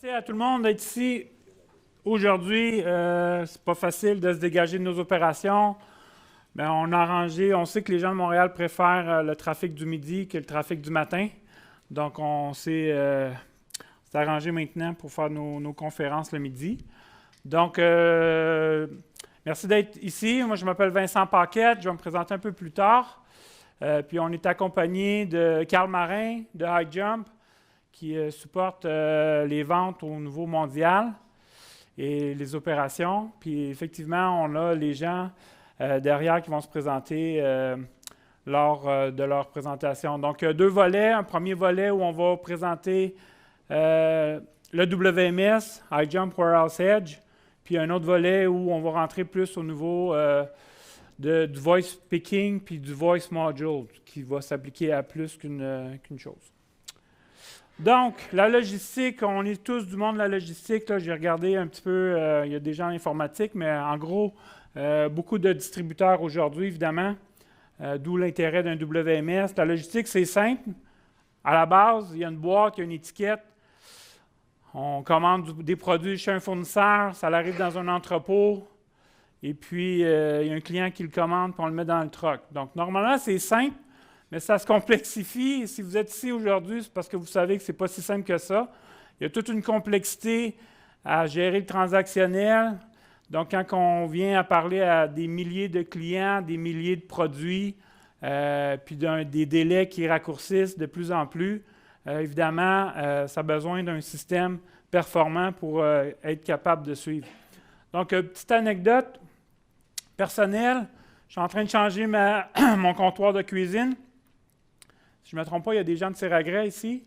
Merci à tout le monde d'être ici aujourd'hui. C'est pas facile de se dégager de nos opérations. Mais on a arrangé, on sait que les gens de Montréal préfèrent le trafic du midi que le trafic du matin. Donc on s'est arrangé maintenant pour faire nos conférences le midi. Donc merci d'être ici. Moi je m'appelle Vincent Paquette, je vais me présenter un peu plus tard. Puis on est accompagné de Carl Marin de High Jump, qui supporte les ventes au niveau mondial et les opérations. Puis effectivement, on a les gens derrière qui vont se présenter lors de leur présentation. Donc, deux volets. Un premier volet où on va présenter le WMS, High Jump Warehouse Edge, puis un autre volet où on va rentrer plus au niveau du voice picking puis du voice module, qui va s'appliquer à plus qu'une chose. Donc, la logistique, on est tous du monde de la logistique. Là, j'ai regardé un petit peu, il y a des gens en informatique, mais en gros, beaucoup de distributeurs aujourd'hui, évidemment, d'où l'intérêt d'un WMS. La logistique, c'est simple. À la base, il y a une boîte, il y a une étiquette. On commande des produits chez un fournisseur, ça arrive dans un entrepôt, et puis il y a un client qui le commande, puis on le met dans le truck. Donc, normalement, c'est simple. Mais ça se complexifie. Si vous êtes ici aujourd'hui, c'est parce que vous savez que ce n'est pas si simple que ça. Il y a toute une complexité à gérer le transactionnel. Donc, quand on vient à parler à des milliers de clients, des milliers de produits, puis des délais qui raccourcissent de plus en plus, évidemment, ça a besoin d'un système performant pour être capable de suivre. Donc, petite anecdote personnelle. Je suis en train de changer mon comptoir de cuisine. Si je ne me trompe pas, il y a des gens de Seragret ici.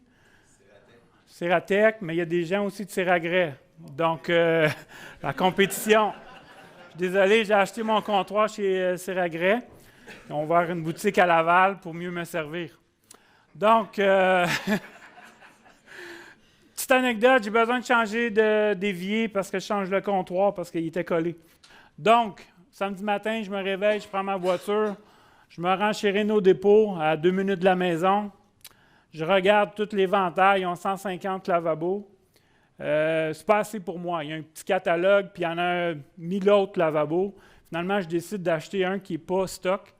Ceratec, mais il y a des gens aussi de Seragret. Donc, la compétition. Je suis désolé, j'ai acheté mon comptoir chez Seragret. Ils ont ouvert une boutique à Laval pour mieux me servir. Donc, petite anecdote, j'ai besoin de changer d'évier parce que je change le comptoir parce qu'il était collé. Donc, samedi matin, je me réveille, je prends ma voiture. Je me rends chez Renault Dépôt, à 2 minutes de la maison. Je regarde tous les ventailles, ils ont 150 lavabos. C'est pas assez pour moi. Il y a un petit catalogue, puis il y en a 1000 autres lavabos. Finalement, je décide d'acheter un qui n'est pas stock.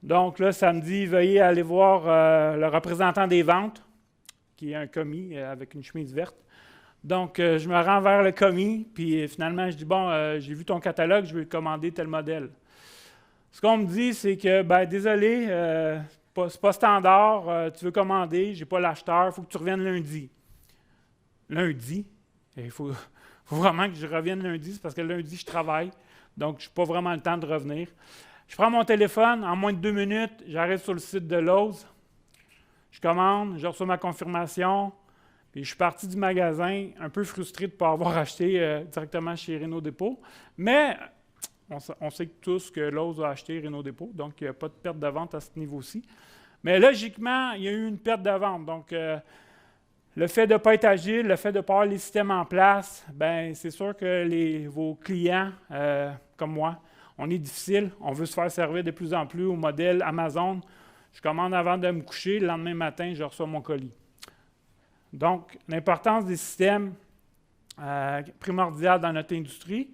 Donc là, ça me dit, veuillez aller voir le représentant des ventes, qui est un commis avec une chemise verte. Donc, je me rends vers le commis, puis finalement, je dis, bon, j'ai vu ton catalogue, je vais commander tel modèle. Ce qu'on me dit, c'est que, désolé, c'est pas standard, tu veux commander, j'ai pas l'acheteur, il faut que tu reviennes lundi. Lundi? Il faut vraiment que je revienne lundi, c'est parce que lundi, je travaille, donc je n'ai pas vraiment le temps de revenir. Je prends mon téléphone, en moins de 2 minutes, j'arrive sur le site de Lowe's, je commande, je reçois ma confirmation, puis je suis parti du magasin un peu frustré de ne pas avoir acheté directement chez Renault Dépôt, mais on sait tous que Lowe's a acheté Renault Dépôt, donc il n'y a pas de perte de vente à ce niveau-ci. Mais logiquement, il y a eu une perte de vente. Donc, le fait de ne pas être agile, le fait de ne pas avoir les systèmes en place, c'est sûr que vos clients, comme moi, on est difficile. On veut se faire servir de plus en plus au modèle Amazon. Je commande avant de me coucher, le lendemain matin, je reçois mon colis. Donc, l'importance des systèmes primordiale dans notre industrie.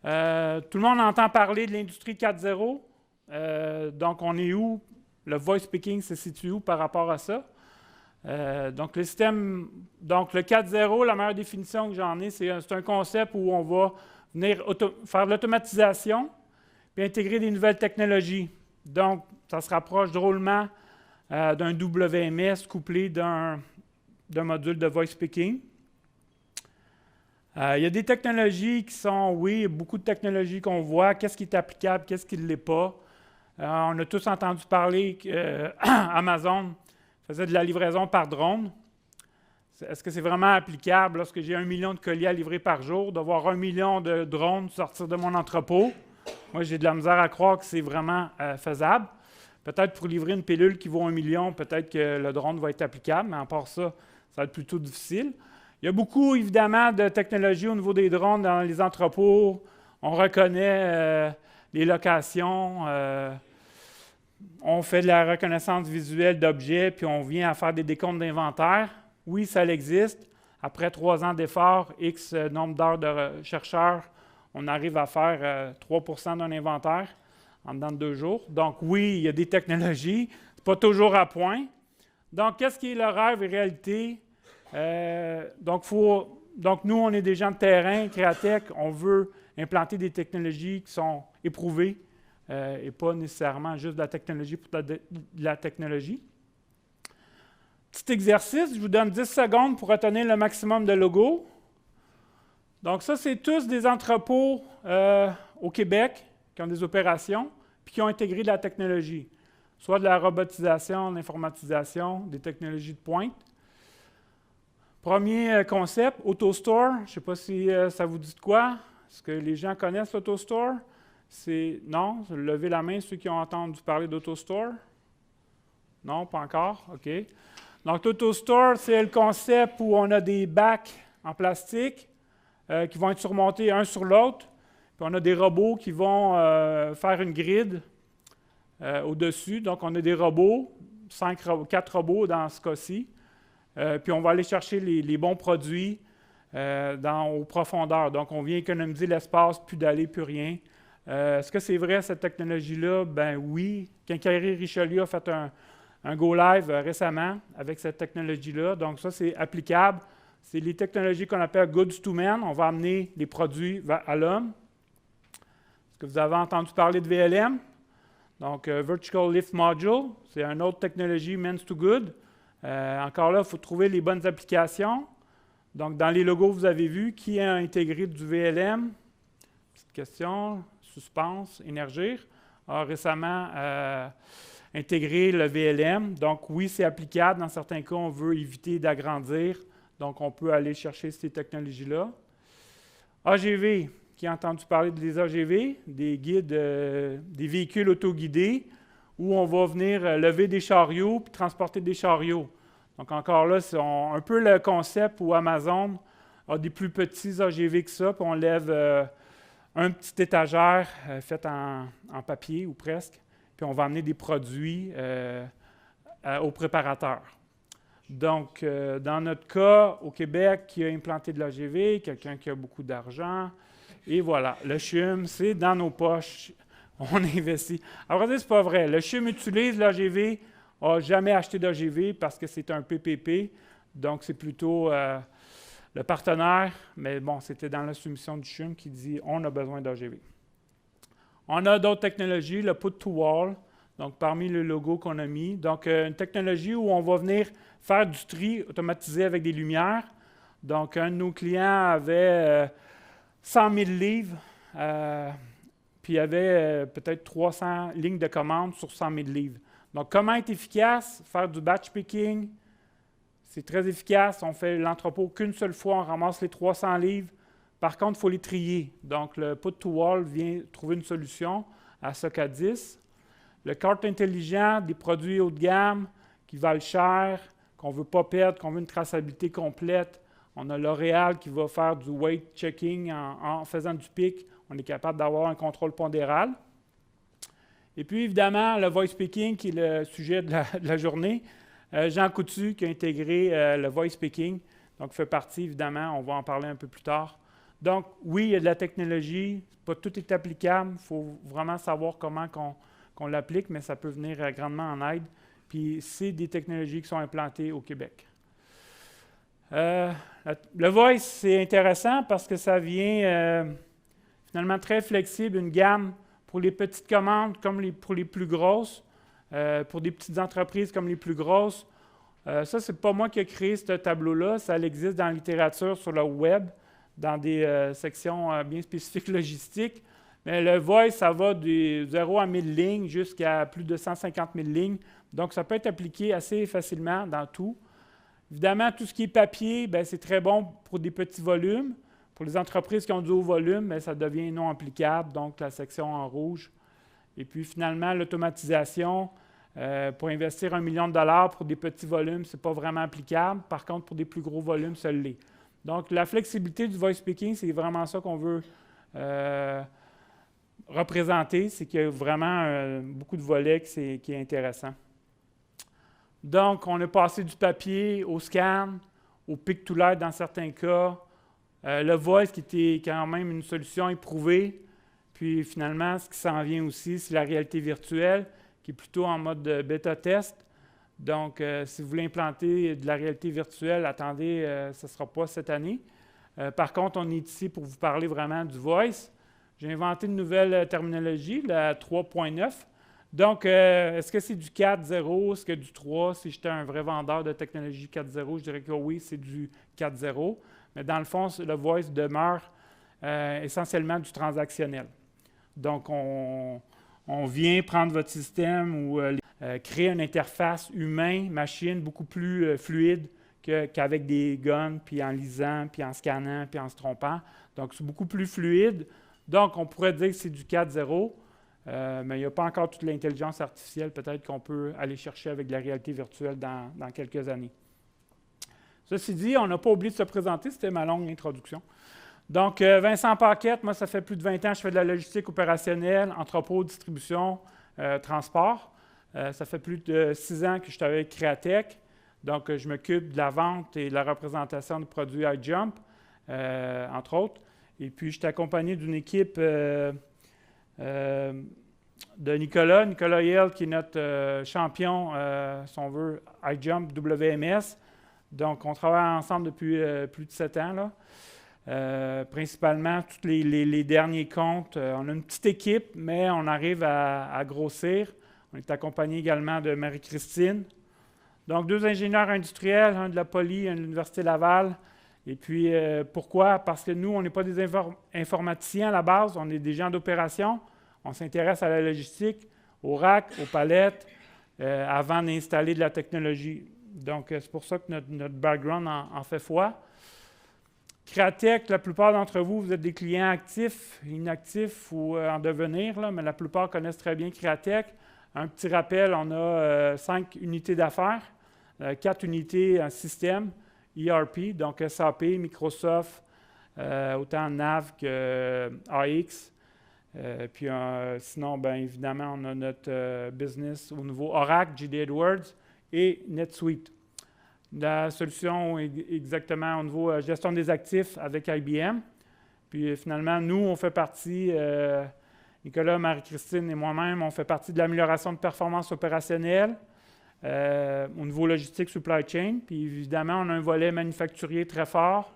Tout le monde entend parler de l'industrie 4.0. Donc, on est où? Le voice picking se situe où par rapport à ça? Donc, le 4.0, la meilleure définition que j'en ai, c'est un concept où on va venir faire de l'automatisation puis intégrer des nouvelles technologies. Donc, ça se rapproche drôlement d'un WMS couplé d'un module de voice picking. Il y a des technologies qui sont, oui, beaucoup de technologies qu'on voit. Qu'est-ce qui est applicable, qu'est-ce qui ne l'est pas? On a tous entendu parler qu'Amazon faisait de la livraison par drone. Est-ce que c'est vraiment applicable lorsque j'ai 1 million de colis à livrer par jour, de voir 1 million de drones sortir de mon entrepôt? Moi, j'ai de la misère à croire que c'est vraiment faisable. Peut-être pour livrer une pilule qui vaut 1 million, peut-être que le drone va être applicable, mais à part ça, ça va être plutôt difficile. Il y a beaucoup, évidemment, de technologies au niveau des drones dans les entrepôts. On reconnaît les locations. On fait de la reconnaissance visuelle d'objets, puis on vient à faire des décomptes d'inventaire. Oui, ça existe. après 3 ans d'efforts, X nombre d'heures de chercheurs, on arrive à faire 3 % d'un inventaire en dedans de 2 jours. Donc oui, il y a des technologies, c'est pas toujours à point. Donc, qu'est-ce qui est le rêve et réalité? Donc, nous, on est des gens de terrain, Créatech, on veut implanter des technologies qui sont éprouvées et pas nécessairement juste de la technologie pour de la technologie. Petit exercice, je vous donne 10 secondes pour retenir le maximum de logos. Donc ça, c'est tous des entrepôts au Québec qui ont des opérations puis qui ont intégré de la technologie, soit de la robotisation, de l'informatisation, des technologies de pointe. Premier concept, AutoStore. Je ne sais pas si ça vous dit de quoi. Est-ce que les gens connaissent l'AutoStore? Non? Levez la main ceux qui ont entendu parler d'AutoStore. Non, pas encore? OK. Donc, l'AutoStore, c'est le concept où on a des bacs en plastique qui vont être surmontés un sur l'autre. Puis on a des robots qui vont faire une grille au-dessus. Donc, on a des robots, 4 robots dans ce cas-ci. Puis on va aller chercher les bons produits aux profondeurs. Donc, on vient économiser l'espace, plus d'aller, plus rien. Est-ce que c'est vrai, cette technologie-là? Ben oui. Quincaillerie Richelieu a fait un Go Live récemment avec cette technologie-là. Donc, ça, c'est applicable. C'est les technologies qu'on appelle Goods to Man. On va amener les produits à l'homme. Est-ce que vous avez entendu parler de VLM? Donc, Vertical Lift Module, c'est une autre technologie, Means to Good. Encore là, il faut trouver les bonnes applications. Donc, dans les logos, vous avez vu qui a intégré du VLM. Petite question, suspense, Énergir a récemment intégré le VLM. Donc, oui, c'est applicable. Dans certains cas, on veut éviter d'agrandir. Donc, on peut aller chercher ces technologies-là. AGV, qui a entendu parler des AGV, des guides, des véhicules autoguidés, où on va venir lever des chariots puis transporter des chariots. Donc, encore là, c'est un peu le concept où Amazon a des plus petits AGV que ça, puis on lève un petit étagère faite en papier ou presque, puis on va amener des produits au préparateur. Donc, dans notre cas, au Québec, qui a implanté de l'AGV, quelqu'un qui a beaucoup d'argent, et voilà, le CHUM, c'est dans nos poches, on investit. Alors, c'est pas vrai, le CHUM utilise l'AGV, n'a jamais acheté d'AGV parce que c'est un PPP, donc c'est plutôt le partenaire, mais bon, c'était dans la soumission du CHUM qui dit on a besoin d'AGV. On a d'autres technologies, le Put to Wall, donc parmi les logos qu'on a mis. Donc, une technologie où on va venir faire du tri automatisé avec des lumières. Donc, un de nos clients avait 100 000 livres, puis il y avait peut-être 300 lignes de commande sur 100 000 livres. Donc, comment être efficace? Faire du batch picking, c'est très efficace. On fait l'entrepôt qu'une seule fois, on ramasse les 300 livres. Par contre, il faut les trier. Donc, le Put to Wall vient trouver une solution à SOC 10. Le cart intelligent, des produits haut de gamme qui valent cher, qu'on ne veut pas perdre, qu'on veut une traçabilité complète. On a L'Oréal qui va faire du weight checking en faisant du pic. On est capable d'avoir un contrôle pondéral. Et puis, évidemment, le voice picking, qui est le sujet de la journée. Jean Coutu qui a intégré le voice picking. Donc, fait partie, évidemment, on va en parler un peu plus tard. Donc, oui, il y a de la technologie. Pas tout est applicable. Il faut vraiment savoir comment qu'on l'applique, mais ça peut venir grandement en aide. Puis, c'est des technologies qui sont implantées au Québec. Le voice, c'est intéressant parce que ça vient finalement très flexible, une gamme pour les petites commandes comme pour les plus grosses, pour des petites entreprises comme les plus grosses. Ça, c'est pas moi qui ai créé ce tableau-là. Ça existe dans la littérature sur le web, dans des sections bien spécifiques logistiques. Mais le voice, ça va de 0 à 1000 lignes jusqu'à plus de 150 000 lignes. Donc, ça peut être appliqué assez facilement dans tout. Évidemment, tout ce qui est papier, bien, c'est très bon pour des petits volumes. Pour les entreprises qui ont du haut volume, bien, ça devient non applicable, donc la section en rouge. Et puis, finalement, l'automatisation, pour investir 1 million de dollars pour des petits volumes, ce n'est pas vraiment applicable. Par contre, pour des plus gros volumes, ça l'est. Donc, la flexibilité du voice picking, c'est vraiment ça qu'on veut représenter, c'est qu'il y a vraiment beaucoup de volets qui est intéressant. Donc, on est passé du papier au scan, au pick-to-light dans certains cas, le voice qui était quand même une solution éprouvée. Puis finalement, ce qui s'en vient aussi, c'est la réalité virtuelle, qui est plutôt en mode de bêta-test. Donc, si vous voulez implanter de la réalité virtuelle, attendez, ce ne sera pas cette année. Par contre, on est ici pour vous parler vraiment du voice. J'ai inventé une nouvelle terminologie, la 3.9. Donc, est-ce que c'est du 4.0? Est-ce que du 3? Si j'étais un vrai vendeur de technologie 4.0, je dirais que oui, c'est du 4.0. Mais dans le fond, le voice demeure essentiellement du transactionnel. Donc, on vient prendre votre système ou créer une interface humain-machine beaucoup plus fluide qu'avec des guns, puis en lisant, puis en scannant, puis en se trompant. Donc, c'est beaucoup plus fluide. Donc, on pourrait dire que c'est du 4.0, mais il n'y a pas encore toute l'intelligence artificielle, peut-être qu'on peut aller chercher avec de la réalité virtuelle dans quelques années. Ceci dit, on n'a pas oublié de se présenter, c'était ma longue introduction. Donc, Vincent Paquette, moi, ça fait plus de 20 ans que je fais de la logistique opérationnelle, entrepôt, distribution, transport. Ça fait plus de 6 ans que je suis avec Créatech. Donc, je m'occupe de la vente et de la représentation de produits iJump, entre autres. Et puis, je suis accompagné d'une équipe de Nicolas Hill, qui est notre champion, si on veut, iJump WMS. Donc, on travaille ensemble depuis plus de 7 ans, là. Principalement, tous les derniers comptes. On a une petite équipe, mais on arrive à grossir. On est accompagné également de Marie-Christine. Donc, 2 ingénieurs industriels, un de la Poly, un de l'Université Laval. Et puis, pourquoi? Parce que nous, on n'est pas des informaticiens à la base, on est des gens d'opération. On s'intéresse à la logistique, au rack, aux palettes, avant d'installer de la technologie. Donc, c'est pour ça que notre background en fait foi. Créatech, la plupart d'entre vous, vous êtes des clients actifs, inactifs ou en devenir, là, mais la plupart connaissent très bien Créatech. Un petit rappel, on a 5 unités d'affaires, 4 unités en système, ERP, donc SAP, Microsoft, autant NAV que AX. Puis sinon, bien évidemment, on a notre business au niveau Oracle, JD Edwards et NetSuite. La solution exactement au niveau gestion des actifs avec IBM. Puis finalement, nous, on fait partie, Nicolas, Marie-Christine et moi-même, on fait partie de l'amélioration de performance opérationnelle au niveau logistique, supply chain. Puis évidemment, on a un volet manufacturier très fort,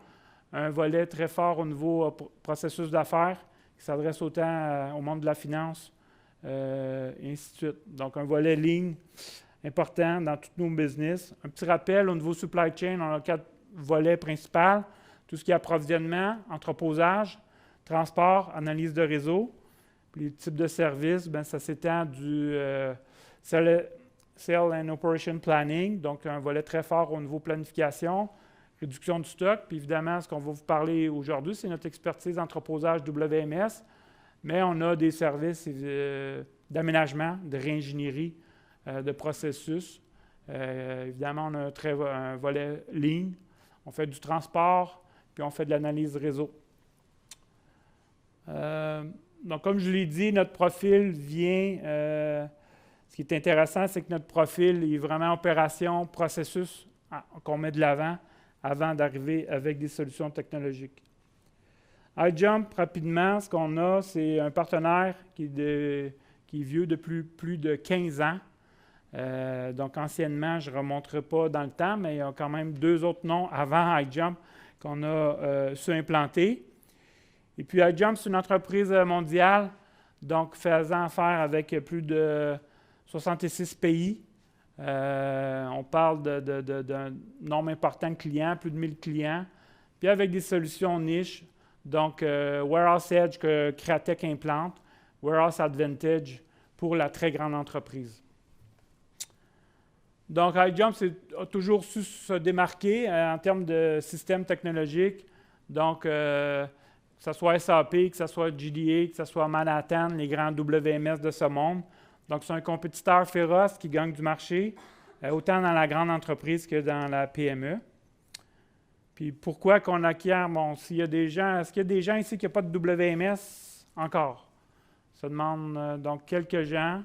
un volet très fort au niveau processus d'affaires qui s'adresse autant au monde de la finance et ainsi de suite. Donc, un volet ligne important dans tous nos business. Un petit rappel, au niveau supply chain, on a 4 volets principaux. Tout ce qui est approvisionnement, entreposage, transport, analyse de réseau. Puis les types de services, bien, ça s'étend du Sale and Operation Planning, donc un volet très fort au niveau planification, réduction du stock. Puis évidemment, ce qu'on va vous parler aujourd'hui, c'est notre expertise entreposage WMS, mais on a des services d'aménagement, de réingénierie, de processus. Évidemment, on a un volet ligne. On fait du transport, puis on fait de l'analyse réseau. Donc, comme je l'ai dit, notre profil vient... ce qui est intéressant, c'est que notre profil est vraiment opération, processus qu'on met de l'avant avant d'arriver avec des solutions technologiques. iJump, rapidement, ce qu'on a, c'est un partenaire qui est vieux depuis plus de 15 ans. Donc, anciennement, je ne remonterai pas dans le temps, mais il y a quand même 2 autres noms avant iJump qu'on a su implanter. Et puis, iJump, c'est une entreprise mondiale, donc faisant affaire avec plus de 66 pays. On parle d'un nombre important de clients, plus de 1000 clients, puis avec des solutions niches, donc Warehouse Edge que Créatech implante, Warehouse Advantage pour la très grande entreprise. Donc, iJump a toujours su se démarquer en termes de système technologique. Donc, que ce soit SAP, que ce soit GDA, que ce soit Manhattan, les grands WMS de ce monde. Donc, c'est un compétiteur féroce qui gagne du marché, autant dans la grande entreprise que dans la PME. Puis, pourquoi qu'on acquiert? Bon, s'il y a des gens, est-ce qu'il y a des gens ici qui n'ont pas de WMS encore? Ça demande donc quelques gens.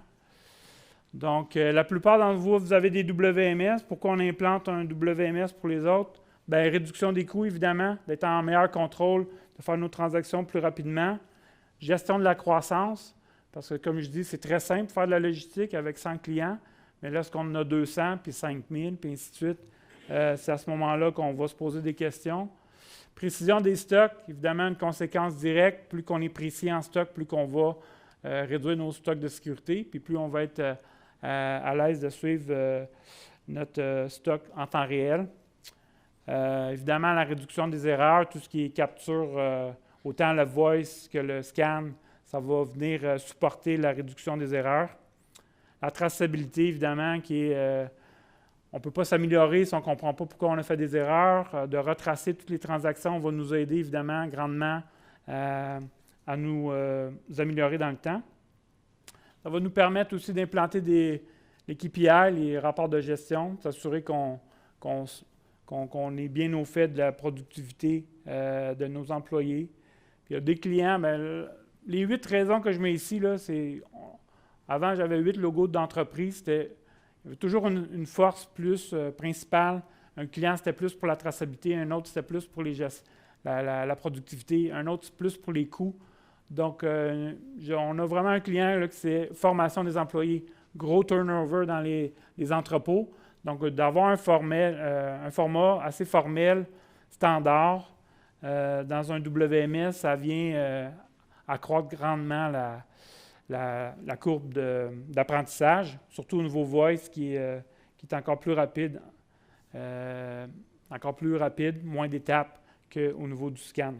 Donc, la plupart d'entre vous, vous avez des WMS. Pourquoi on implante un WMS pour les autres? Bien, réduction des coûts, évidemment, d'être en meilleur contrôle, de faire nos transactions plus rapidement. Gestion de la croissance, parce que, comme je dis, c'est très simple de faire de la logistique avec 100 clients, mais lorsqu'on en a 200, puis 5000, puis ainsi de suite, c'est à ce moment-là qu'on va se poser des questions. Précision des stocks, évidemment, une conséquence directe. Plus qu'on est précis en stock, plus qu'on va réduire nos stocks de sécurité, puis plus on va être à l'aise de suivre notre stock en temps réel. Évidemment, la réduction des erreurs, tout ce qui est capture, autant le voice que le scan, ça va venir supporter la réduction des erreurs. La traçabilité, évidemment, qui est... on ne peut pas s'améliorer si on ne comprend pas pourquoi on a fait des erreurs. De retracer toutes les transactions va nous aider, évidemment, grandement à nous améliorer dans le temps. Ça va nous permettre aussi d'implanter les KPI, les rapports de gestion, s'assurer qu'on est bien au fait de la productivité de nos employés. Puis il y a des clients, bien, les 8 raisons que je mets ici, là, c'est... Avant, j'avais 8 logos d'entreprise. Il y avait toujours une force plus principale. Un client, c'était plus pour la traçabilité. Un autre, c'était plus pour la productivité. Un autre, c'est plus pour les coûts. Donc, on a vraiment un client là, qui c'est formation des employés. Gros turnover dans les entrepôts. Donc, d'avoir un format assez formel, standard, dans un WMS, ça vient accroître grandement la courbe d'apprentissage, surtout au niveau voice qui est encore plus rapide, moins d'étapes qu'au niveau du scan.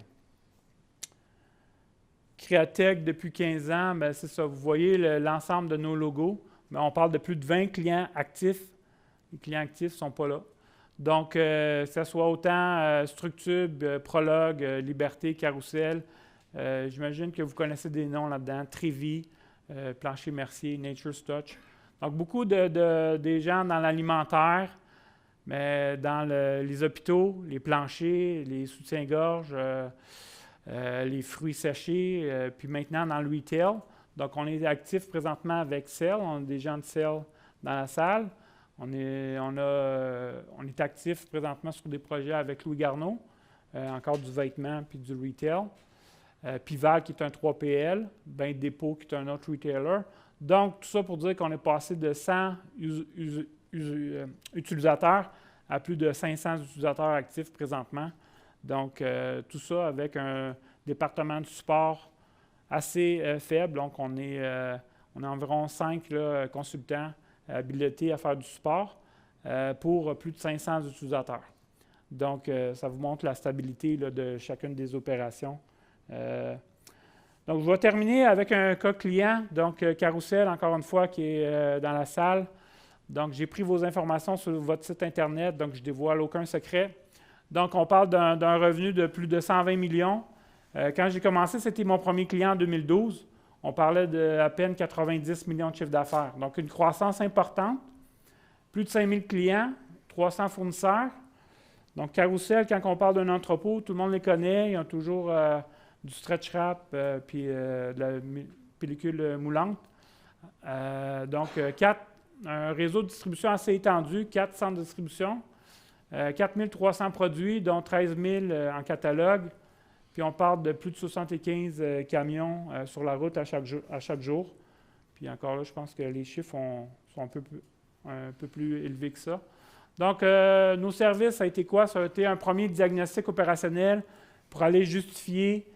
Créatech, depuis 15 ans, bien, c'est ça. Vous voyez l'ensemble de nos logos. Mais on parle de plus de 20 clients actifs. Les clients actifs ne sont pas là. Donc, que ce soit autant Structube, Prologue, Liberté, Carousel. J'imagine que vous connaissez des noms là-dedans. Trévi, Plancher Mercier, Nature's Touch. Donc, beaucoup des gens dans l'alimentaire, mais dans les hôpitaux, les planchers, les soutiens-gorge, les fruits séchés, puis maintenant dans le retail. Donc, on est actif présentement avec Cell. On a des gens de Cell dans la salle. On est actif présentement sur des projets avec Louis Garneau, encore du vêtement puis du retail. Pival qui est un 3PL, Bain de Dépôt qui est un autre retailer. Donc, tout ça pour dire qu'on est passé de 100 utilisateurs à plus de 500 utilisateurs actifs présentement. Donc, tout ça avec un département de support assez faible. Donc, on est environ 5 consultants habilités à faire du support pour plus de 500 utilisateurs. Donc, ça vous montre la stabilité là, de chacune des opérations. Donc, je vais terminer avec un cas client. Donc, Carousel, encore une fois, qui est dans la salle. Donc, j'ai pris vos informations sur votre site Internet, donc je ne dévoile aucun secret. Donc, on parle d'un revenu de plus de 120 millions. Quand j'ai commencé, c'était mon premier client en 2012. On parlait d'à peine 90 millions de chiffre d'affaires. Donc, une croissance importante. Plus de 5000 clients, 300 fournisseurs. Donc, Carousel, quand on parle d'un entrepôt, tout le monde les connaît. Ils ont toujours du stretch wrap puis de la pellicule moulante. Donc, un réseau de distribution assez étendu, 4 centres de distribution, 4300 produits, dont 13 000 en catalogue. Puis on parle de plus de 75 camions sur la route à chaque jour. Puis encore là, je pense que les chiffres sont un peu plus élevés que ça. Donc, nos services, ça a été quoi? Ça a été un premier diagnostic opérationnel pour aller justifier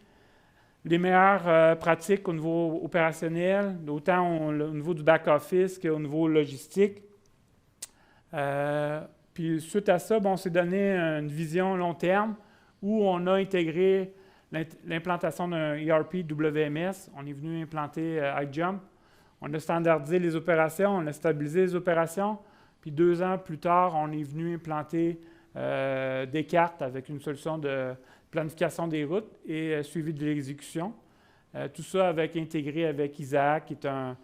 les meilleures pratiques au niveau opérationnel, autant au niveau du back-office qu'au niveau logistique. Puis suite à ça, on s'est donné une vision long terme où on a intégré l'implantation d'un ERP WMS. On est venu implanter iJump. On a standardisé les opérations, on a stabilisé les opérations. Puis 2 ans plus tard, on est venu implanter des cartes avec une solution de planification des routes et suivi de l'exécution. Tout ça intégré avec Isaac, qui est un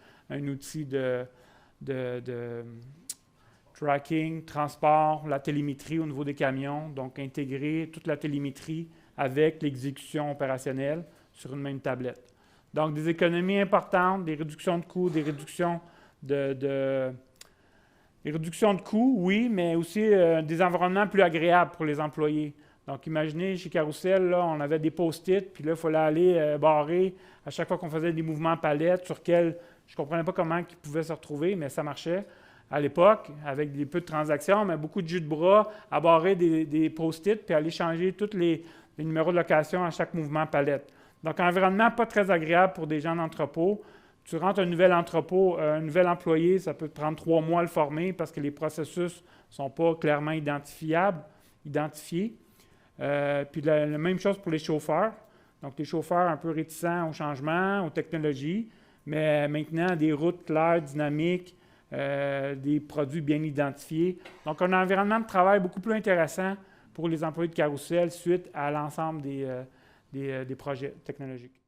outil de tracking, transport, la télémétrie au niveau des camions. Donc, intégrer toute la télémétrie avec l'exécution opérationnelle sur une même tablette. Donc, des économies importantes, des réductions de coûts, des réductions de Les réductions de coûts, oui, mais aussi des environnements plus agréables pour les employés. Donc, imaginez, chez Carousel, là, on avait des post-it, puis là, il fallait aller barrer à chaque fois qu'on faisait des mouvements palettes sur lesquels je ne comprenais pas comment ils pouvaient se retrouver, mais ça marchait à l'époque, avec des peu de transactions, mais beaucoup de jus de bras à barrer des post-it, puis aller changer tous les numéros de location à chaque mouvement palette. Donc, un environnement pas très agréable pour des gens d'entrepôt. Tu rentres un nouvel entrepôt, un nouvel employé, ça peut te prendre 3 mois à le former parce que les processus ne sont pas clairement identifiés. Puis la même chose pour les chauffeurs. Donc, les chauffeurs un peu réticents au changement, aux technologies, mais maintenant, des routes claires, dynamiques, des produits bien identifiés. Donc, on a un environnement de travail beaucoup plus intéressant pour les employés de Carousel suite à l'ensemble des projets technologiques.